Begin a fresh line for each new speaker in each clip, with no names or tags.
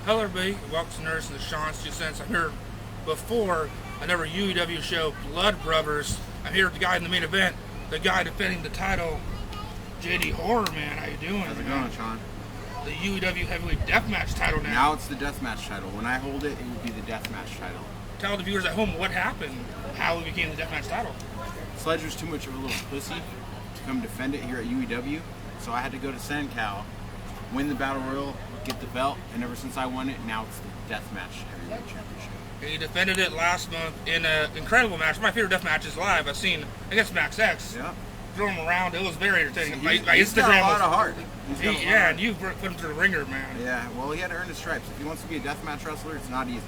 Hello everybody, welcome to Nurse and Dashawns2cents. I'm here before another UEW show, Blood Brothers. I'm here with the guy in the main event, the guy defending the title, JD Horror, man. How you doing,
How's it
man?
going, Sean?
The UEW Heavyweight Deathmatch title now.
Now it's the deathmatch title. When I hold it, it will be the deathmatch title.
Tell the viewers at home what happened, how it became the deathmatch title.
Sledge was too much of a little pussy to come defend it here at UEW, so I had to go to SanCal, win the Battle Royal, get the belt, and ever since I won it, now it's the deathmatch heavyweight championship.
He defended it last month in an incredible match. My favorite death matches live I've seen against Max X.
Yeah.
Throw him around. It was very entertaining. My
He's
Instagram
got a lot of heart.
Yeah, and you put him through the ringer, man.
Yeah, well, he had to earn his stripes. If he wants to be a deathmatch wrestler, it's not easy.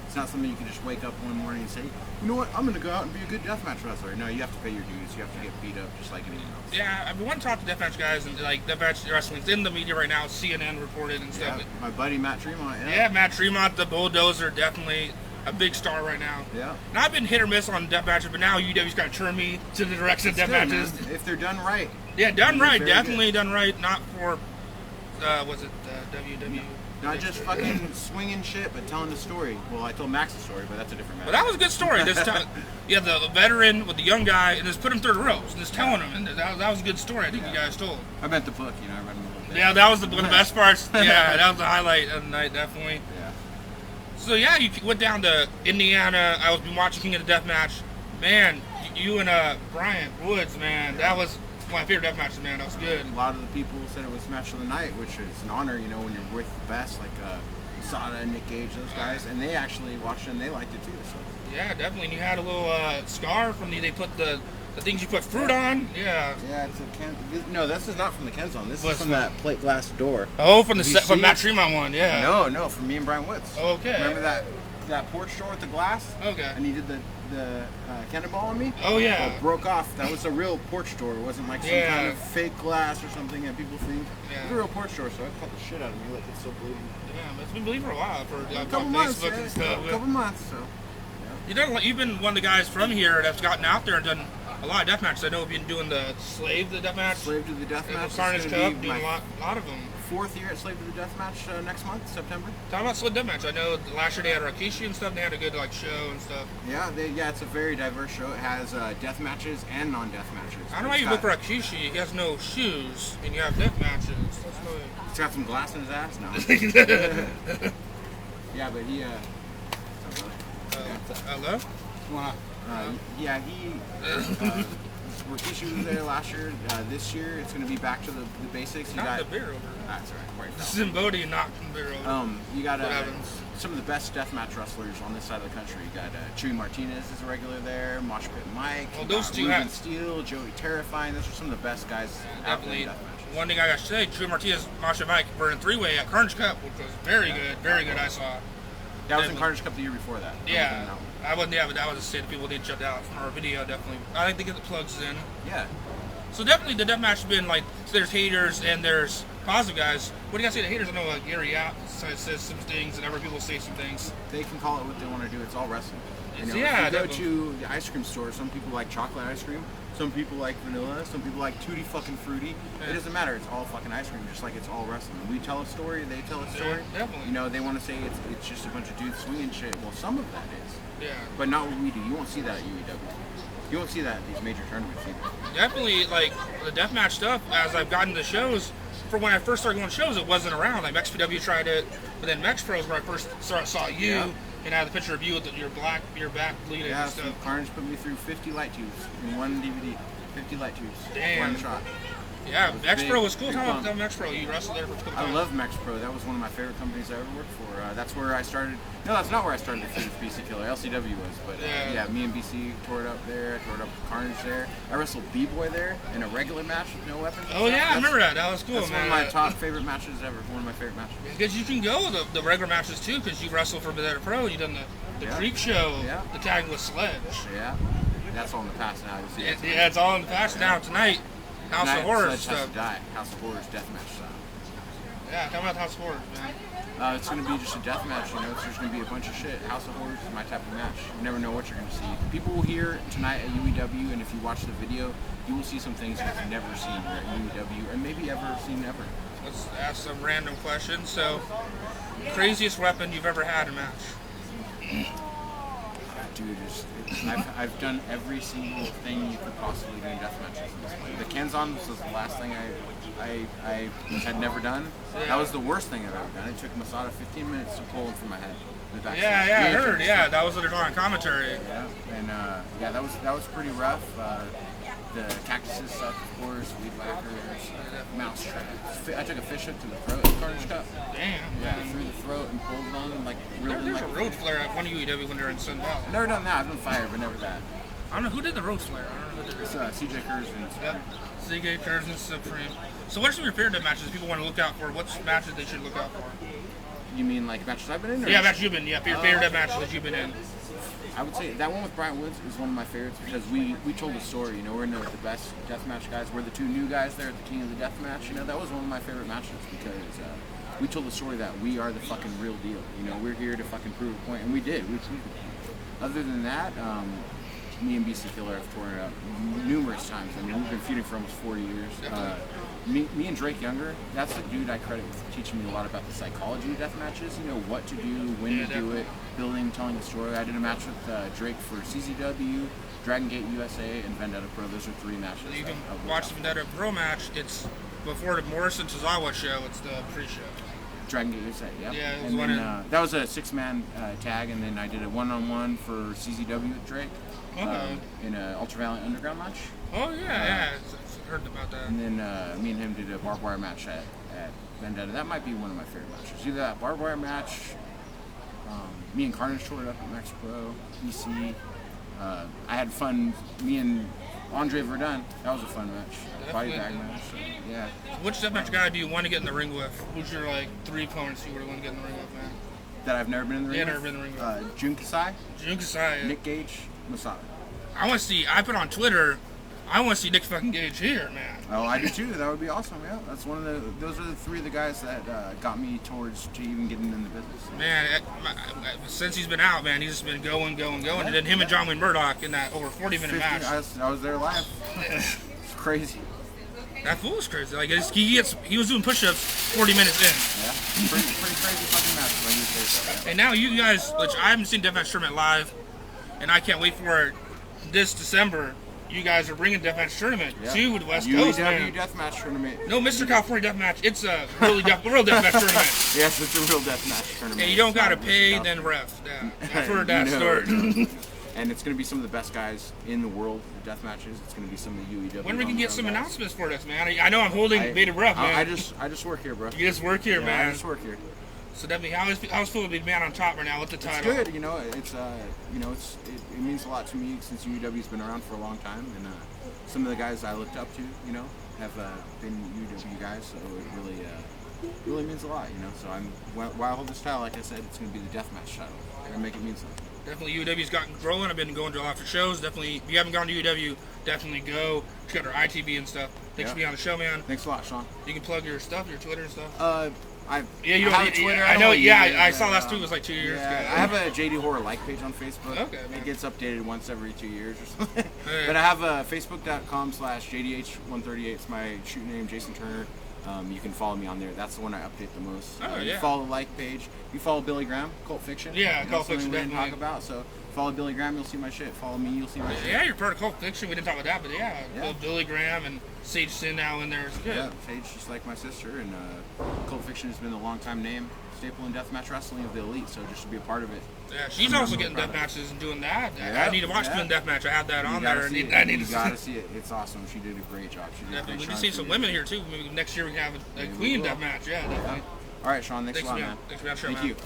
It's not something you can just wake up one morning and say, you know what, I'm going to go out and be a good deathmatch wrestler. No, you have to pay your dues. You have to get beat up just like anyone else.
Yeah, I want to talk to deathmatch guys, and like deathmatch wrestling's in the media right now. CNN reported and stuff.
Yeah, my buddy Matt Tremont.
Yeah, Matt Tremont, the Bulldozer, definitely a big star right now.
Yeah.
And I've been hit or miss on death matches, but now UW's got to turn me to the direction of death matches.
If they're done right.
Yeah, done right, definitely
good.
done right. Not for, was it WW?
Not just fucking swinging shit, but telling the story. Well, I told Max the story, but that's a different matter.
But that was a good story. Just you have the veteran with the young guy, and just put him through the ropes, and just telling him, and that was a good story. I think you guys told.
I meant the book, I read them a little bit.
Yeah, that was one of the best parts. Yeah, that was the highlight of the night, definitely.
Yeah.
So yeah, you went down to Indiana. I was been watching King of the Deathmatch. Man, you and Bryant Woods, man, that was my favorite death match, man. That was good.
A lot of the people said it was match of the night, which is an honor, when you're with the best, like Sada, Nick Gage, those guys, and they actually watched it and they liked it too. So.
Yeah, definitely. And you had a little scar from they put the things you put fruit on. Yeah.
Yeah, it's a Ken. No, this is not from the Ken Zone. This is from that plate glass door.
Oh, from from Matt Tremont one. Yeah.
No, from me and Brian Woods.
Okay.
Remember that porch door with the glass?
Okay.
And he did the cannonball on me?
Oh, yeah.
Well, it broke off. That was a real porch door. It wasn't like some kind of fake glass or something that people think. Yeah. It was a real porch door, so I cut the shit out of me like it's still bleeding.
Yeah, it's been bleeding for a while. For
a couple months,
Facebook and stuff.
A couple months, so. Yeah.
You've been one of the guys from here that's gotten out there and done a lot of death matches. I know you've been doing the Slave to the Death Match.
Slave to the Death Match.
Carnage Cup, doing a lot of them.
4th year at Slave to the Death Match next month, September.
Talk about Slave Death Match. I know last year they had Rikishi and stuff. They had a good show and stuff.
Yeah, it's a very diverse show. It has death matches and non-death matches.
I don't know why you book Rikishi. He has no shoes and you have death matches. That's really...
He's got some glass in his ass now. Yeah, but he.
Hello?
Rikishi was there last year. This year, it's going to be back to the basics.
Knock the beer over.
That's right.
This is in Bodie, knock the beer over.
You got some of the best deathmatch wrestlers on this side of the country. You got Chewy Martinez is a regular there. Mosh Pit Mike.
Well, those two
Ruben Steele, Joey Terrifying. Those are some of the best guys out there in deathmatches.
One thing I got to say, Chewy Martinez, Mosh Pit Mike were in 3-way at Carnage Cup, which was very good. I saw.
That was in Carnage Cup the year before that.
Yeah. I wasn't there, but that was a state people didn't shut out from our video, definitely. I think they get the plugs in.
Yeah.
So definitely the deathmatch has been so there's haters and there's positive guys. What do you guys say to haters? I know Gary Yap says some things and other people say some things.
They can call it what they want to do. It's all wrestling. If you go to the ice cream store, some people like chocolate ice cream, some people like vanilla, some people like tutti fucking fruity. Yeah. It doesn't matter. It's all fucking ice cream, just like it's all wrestling. We tell a story, they tell a story.
Yeah, definitely.
They want to say it's just a bunch of dudes swinging shit. Well, some of that is.
Yeah.
But not what we do. You won't see that at UEW. You won't see that at these major tournaments either.
Definitely, the deathmatch stuff, as I've gotten to shows, for when I first started going to shows, it wasn't around. Mex-PW tried it, but then Mex-Pro is where I first saw you, and I had the picture of you with your back bleeding and stuff.
Carnage put me through 50 light tubes in one DVD. 50 light tubes.
Damn.
One shot.
Yeah, Mex-Pro was cool. Tell me about Mex-Pro. You wrestled there for a couple times.
I love Mex-Pro. That was one of my favorite companies I ever worked for. That's where I started. No, that's not where I started with BC Killer. LCW was. But me and BC tore it up there. I tore it up with Carnage there. I wrestled B-Boy there in a regular match with no weapons.
Oh, yeah, I remember that. That was cool,
that's
man.
One of my top favorite matches ever. One of my favorite matches.
Because you can go the regular matches, too, because you wrestled for Better Pro. You done the Creep Show, the tag with Sledge.
Yeah. That's all in the past now.
It's all in the past now. Tonight, House of Horrors
stuff. Has to die. House of Horrors deathmatch style.
Yeah, tell me about House of Horrors, man.
It's going to be just a death match, It's just going to be a bunch of shit. House of Horrors is my type of match. You never know what you're going to see. People will hear tonight at UEW, and if you watch the video, you will see some things you've never seen here at UEW, and maybe ever seen ever.
let's ask some random questions. So, craziest weapon you've ever had in a match?
Dude, I've done every single thing you could possibly do in death matches at this point. The Kenzan was the last thing I had never done.
Yeah.
That was the worst thing I've ever done. It took Masada 15 minutes to pull him from my head.
Yeah, I heard. Yeah, that was what they're on commentary.
Yeah, and that was pretty rough. The cactuses suck, of course. Weed whackers, mouse traps. I took a fish hook to the throat in Carnage Cup.
Damn.
Yeah, through the throat and pulled them and like really.
There's a road flare at one UEW when they're in Sun Valley.
I've never done that. I've done fire, but never that.
I don't know who did the road flare. I don't know who did it.
It's CJ Curzon.
Yep. CJ Curzon Supreme. So what are some of your favorite matches people want to look out for? What's matches they should look out for?
You mean like matches I've been in? Or
yeah, matches you've been. Yeah, your favorite matches that you've been in.
I would say that one with Brian Woods is one of my favorites because we told the story. You know, we're in there with the best deathmatch guys. We're the two new guys there at the King of the Deathmatch. You know, that was one of my favorite matches because we told the story that we are the fucking real deal. You know, we're here to fucking prove a point, and we did. We proved it. Other than that, me and BC Killer have torn it up numerous times. I mean, we've been feuding for almost 4 years. Me and Drake Younger, that's the dude I credit with teaching me a lot about the psychology of death matches. You know, what to do, when to do it, building, telling the story. I did a match with Drake for CZW, Dragon Gate USA, and Vendetta Pro. Those are 3 matches.
So you can watch the Vendetta Pro match. It's before the Morrison Tozawa show. It's the pre-show.
Dragon Gate USA, yeah.
Yeah,
and then, that was a 6-man tag, and then I did a 1-on-1 for CZW with Drake in an Ultraviolet Underground match.
Oh, yeah. I've heard about that.
And then me and him did a barbed wire match at Vendetta. That might be one of my favorite matches. Either that barbed wire match, me and Carnage tore it up at Mex-Pro, EC. I had fun. Me and Andre Verdun, that was a fun match. Body bag match. So, yeah.
Which deathmatch guy do you want to get in the ring with? Who's your 3 opponents you would want to get in the ring with, man?
That I've never been in the ring with?
Yeah, never been in the ring with.
Jun Kasai.
Jun Kasai. Yeah.
Nick Gage. Masada.
I want to see. I put on Twitter. I want to see Nick fucking Gage here, man.
Oh, I do too. That would be awesome. Yeah, that's one of the. Those are the 3 of the guys that got me towards to even getting in the business.
Man, since he's been out, man, he's just been going.
Yeah,
and then him and John Wayne Murdoch in that over 40-minute match.
I was there live. It's crazy.
That fool is crazy. Like he was doing push-ups 40 minutes in.
Yeah, pretty crazy fucking match. When you say so, yeah.
And now you guys, which I haven't seen Deathmatch Tournament live, and I can't wait for it this December. You guys are bringing Deathmatch Tournament to the West Coast, man.
Deathmatch Tournament.
No, Mr. California Deathmatch. It's a real Deathmatch Tournament.
Yes, it's a real Deathmatch Tournament.
And you don't got to pay, then ref. Yeah. I've heard that story.
And it's going to be some of the best guys in the world for death matches. It's going to be some of the UEW.
When we can get some announcements for this, man? I know I'm holding bated breath, man.
I just work here, bro.
You just work here, man.
I just work here.
So definitely, how's feeling to be man on top right now with the title?
It's good, you know. It means a lot to me since UEW's been around for a long time, and some of the guys I looked up to, you know, have been UEW guys, so it really means a lot, you know. So while I hold this title, like I said, it's going to be the deathmatch title, and make it mean something.
Definitely, UEW's gotten growing. I've been going to a lot of shows. Definitely, if you haven't gone to UEW, definitely go. Check out our ITV and stuff. Thanks for being on the show, man.
Thanks a lot, Sean.
You can plug your stuff, your Twitter and stuff.
I
have Twitter. I know. Yeah, I saw last tweet was like 2 years ago.
I have a JD Horror like page on Facebook.
Okay.
It gets updated once every 2 years or something. But I have facebook.com/JDH138. It's my shoot name, Jason Turner. You can follow me on there. That's the one I update the most. You follow the like page. You follow Billy Graham, Cult Fiction.
Yeah, Cult Fiction.
We didn't talk about. So follow Billy Graham, you'll see my shit. Follow me, you'll see my shit.
Yeah, you're part of Cult Fiction. We didn't talk about that, but Billy Graham and Sage Sin now in there is good.
Yeah, Sage just like my sister, and Cult Fiction has been a long time name staple in deathmatch wrestling of the elite. So just to be a part of it.
Yeah, she's also getting death matches and doing that. I need to watch Queen Death Match. I have that on there.
You gotta see it. It's awesome. She did a great job.
We can see some women here too. Maybe next year we can have a Queen Death Match. Yeah, definitely.
All right, Sean. Thanks a lot, man.
Thanks for being on the show,
Thank
man.
you.
Peace.